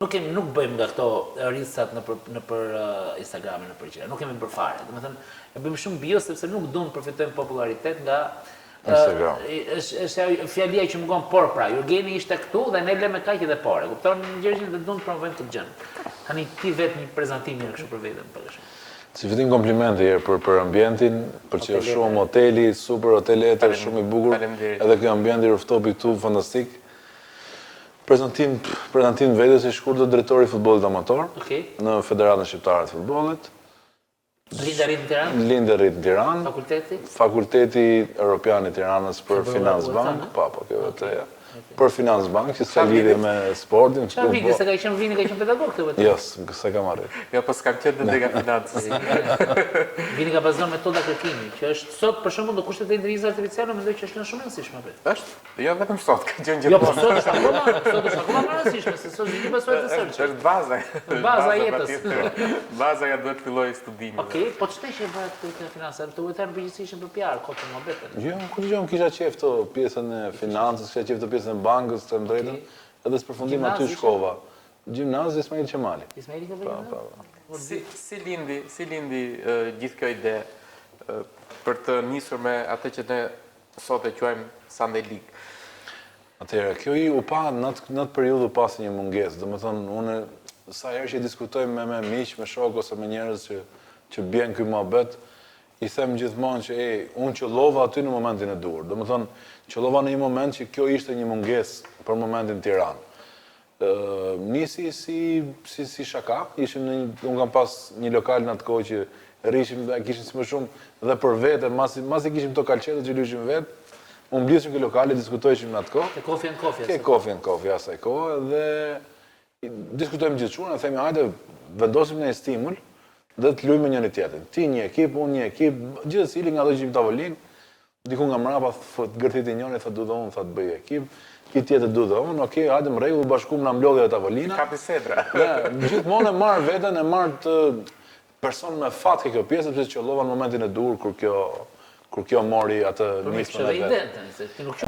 Nuk bëjmë nga këto risat në për Instagram, në për gjëra. Nuk kemi bërë fare. Domethënë, e bëjmë shumë bio sepse nuk duam të përfitojmë popularitet nga Instagram. Është fjalia që mungon por pra. Jurgeni ishte këtu dhe ne lëmë kaq edhe por. E kupton gjërin dhe duam të provojmë këtë gjë. Tani ti vetë një prezantim mirë kështu për veten për shkak. Si fillim komplimente për ambientin, për që është shumë hoteli, super hotel etër, shumë i bukur. Edhe ky ambienti rooftop këtu fantastik. Prezantim vetes i shkurtër drejtori i futbollit amator në Federatën Shqiptare të Futbollit. Lindë rrit në Tiranë? Lindë rrit në Tiranë. Fakulteti? Fakulteti Europian i Tiranës për Finansbank, kjo vetëja. Për Finansbank, që s'ka lidhje me sportin. Çfarë vini, se ka qenë pedagog këtë vetë? Jo, se kam arrit. Jo, po s'kam qenë dhe nga financës. Vini ka bazuar metoda kërkimi, që është sot për shembull do kushtet e inteligjencës artificiale mendoj që është shumë e rëndësishme atë. Është? Jo vetëm sot, ka qenë Jo, gjithmonë. po sot është akoma më rëndësishme, se sot vini besoj të sërçi. Është baza. Baza e jetës. Baza ja duhet filloj studimi. Okej, po ç'të që bëhet këtë financë? Të vëtar përgjithësisht për PR, kohë më betë. Jo, kur gjë kisha qef të pjesën e financës, kisha qef të pjesën e bankës, të drejtën, edhe së përfundim aty shkova. Gjimnazi Ismail Qemali. Ismaili ka vënë? Si lindi gjithë kjo ide për të nisur me atë që ne sot e quajmë Sunday League? Atëherë, kjo i u pa në atë periudhë u pasi një mungesë. Domethënë, unë sa herë që diskutojmë me miq, me shok ose me njerëz që bjen ky mohabet, i them gjithmonë që unë qëllova aty në momentin e dur. Domethënë, qëllova në një moment që kjo ishte një mungesë për momentin Tiranë. Nisi si shaka, unë kam pas një lokal në atë kohë që rishim, kishim si më shumë dhe për vete, masi kishim to kalqete që lyshim vetë, unë mblisëm këtë lokale, diskutojshim në atë kohë. Ke kofje në kofje. Ke kofje në kofje asaj kohë dhe diskutojmë gjithë shurën, e themi hajde vendosim në stimul dhe të lujmë njëri tjetrin. Ti një ekip, unë një ekip, gjithë cili nga do që tavolinë, diku nga mrapa gërthit i njëri, thë du dhe unë, thë të bëj ekip, ki tjetër du dhe unë, okej, hajde më rregull, bashkum në mblodhje dhe tavolina. Kapi sedra. Gjithmonë e marrë veten, e marrë të person me fat ke kjo pjesë, sepse qëllova në momentin e dur, kur kjo mori atë nismën e vetë. Për me kështë dhe identën, se ti nuk që...